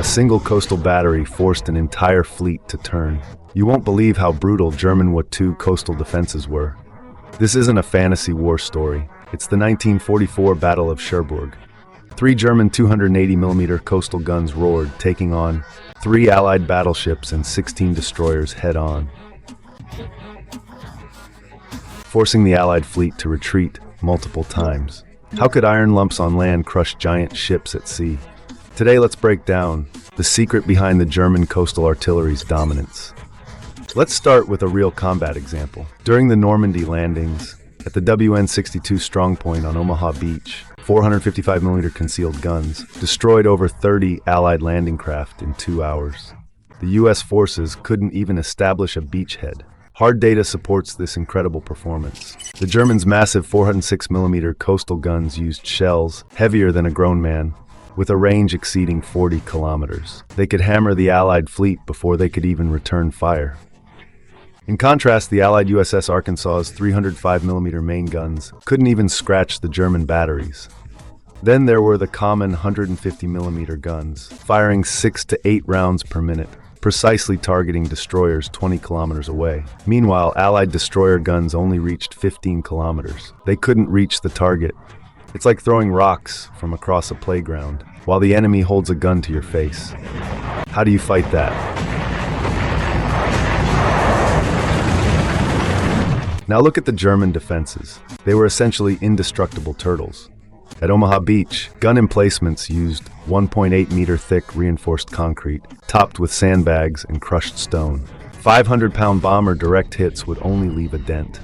A single coastal battery forced an entire fleet to turn. You won't believe how brutal German WWII coastal defenses were. This isn't a fantasy war story. It's the 1944 Battle of Cherbourg. 3 German 280mm coastal guns roared, taking on 3 Allied battleships and 16 destroyers head-on, forcing the Allied fleet to retreat multiple times. How could iron lumps on land crush giant ships at sea? Today, let's break down the secret behind the German coastal artillery's dominance. Let's start with a real combat example. During the Normandy landings, at the WN-62 strongpoint on Omaha Beach, 455mm concealed guns destroyed over 30 Allied landing craft in 2 hours. The U.S. forces couldn't even establish a beachhead. Hard data supports this incredible performance. The Germans' massive 406mm coastal guns used shells heavier than a grown man, with a range exceeding 40 kilometers. They could hammer the Allied fleet before they could even return fire. In contrast, the Allied USS Arkansas's 305mm main guns couldn't even scratch the German batteries. Then there were the common 150mm guns, firing 6 to 8 rounds per minute, precisely targeting destroyers 20 kilometers away. Meanwhile, Allied destroyer guns only reached 15 kilometers. They couldn't reach the target. It's like throwing rocks from across a playground, while the enemy holds a gun to your face. How do you fight that? Now look at the German defenses. They were essentially indestructible turtles. At Omaha Beach, gun emplacements used 1.8-meter thick reinforced concrete, topped with sandbags and crushed stone. 500-pound bomber direct hits would only leave a dent.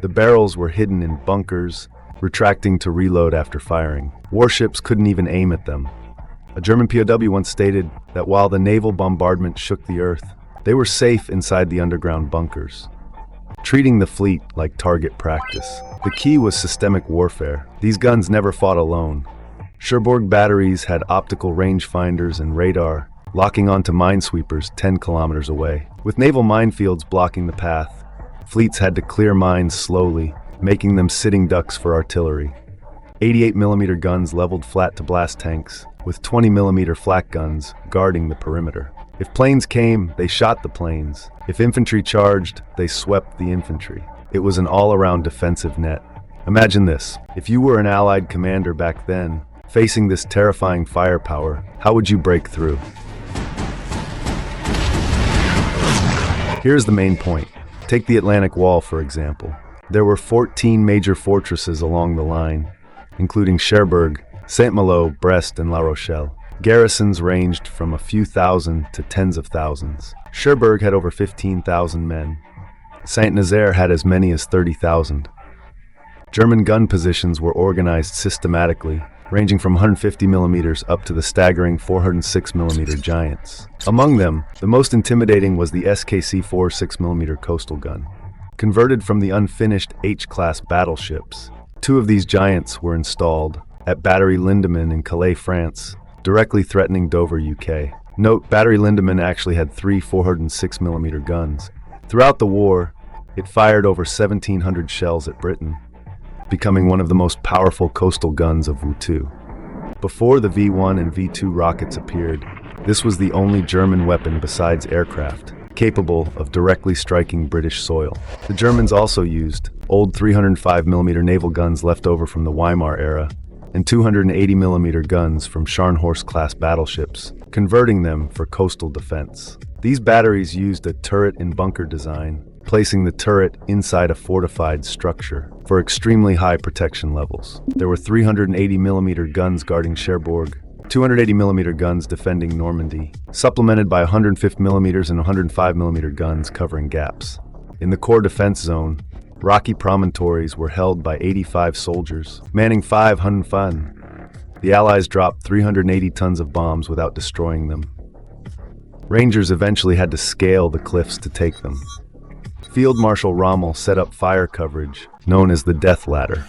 The barrels were hidden in bunkers, retracting to reload after firing. Warships couldn't even aim at them. A German POW once stated that while the naval bombardment shook the earth, they were safe inside the underground bunkers, treating the fleet like target practice. The key was systemic warfare. These guns never fought alone. Cherbourg batteries had optical rangefinders and radar, locking onto minesweepers 10 kilometers away. With naval minefields blocking the path, fleets had to clear mines slowly, making them sitting ducks for artillery. 88mm guns leveled flat to blast tanks, with 20mm flak guns guarding the perimeter. If planes came, they shot the planes. If infantry charged, they swept the infantry. It was an all-around defensive net. Imagine this. If you were an Allied commander back then, facing this terrifying firepower, how would you break through? Here's the main point. Take the Atlantic Wall, for example. There were 14 major fortresses along the line, including Cherbourg, Saint-Malo, Brest, and La Rochelle. Garrisons ranged from a few thousand to tens of thousands. Cherbourg had over 15,000 men. Saint-Nazaire had as many as 30,000. German gun positions were organized systematically, ranging from 150mm up to the staggering 406mm giants. Among them, the most intimidating was the SKC-4 6mm coastal gun. Converted from the unfinished H-class battleships, 2 of these giants were installed at Battery Lindemann in Calais, France, directly threatening Dover, UK. Note, Battery Lindemann actually had 3 406mm guns. Throughout the war, it fired over 1,700 shells at Britain, becoming one of the most powerful coastal guns of WWII. Before the V1 and V2 rockets appeared, this was the only German weapon besides aircraft capable of directly striking British soil. The Germans also used old 305mm naval guns left over from the Weimar era and 280mm guns from Scharnhorst-class battleships, converting them for coastal defense. These batteries used a turret-in-bunker design, placing the turret inside a fortified structure for extremely high protection levels. There were 380mm guns guarding Cherbourg, 280mm guns defending Normandy, supplemented by 150mm and 105mm guns covering gaps. In the core defense zone, rocky promontories were held by 85 soldiers, manning 500 fun. The Allies dropped 380 tons of bombs without destroying them. Rangers eventually had to scale the cliffs to take them. Field Marshal Rommel set up fire coverage, known as the Death Ladder.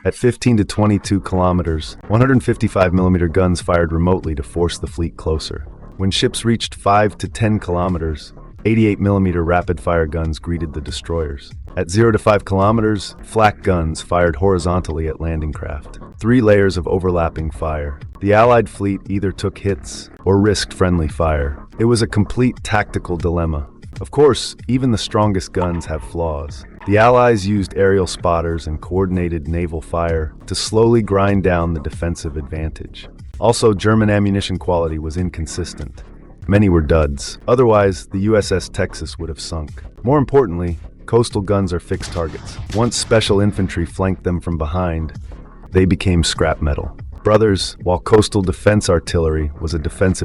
At 15 to 22 kilometers, 155mm guns fired remotely to force the fleet closer. When ships reached 5 to 10 kilometers, 88mm rapid-fire guns greeted the destroyers. At 0 to 5 kilometers, flak guns fired horizontally at landing craft. 3 layers of overlapping fire. The Allied fleet either took hits or risked friendly fire. It was a complete tactical dilemma. Of course, even the strongest guns have flaws. The Allies used aerial spotters and coordinated naval fire to slowly grind down the defensive advantage. Also, German ammunition quality was inconsistent. Many were duds. Otherwise, the USS Texas would have sunk. More importantly, coastal guns are fixed targets. Once special infantry flanked them from behind, they became scrap metal. Brothers, while coastal defense artillery was a defensive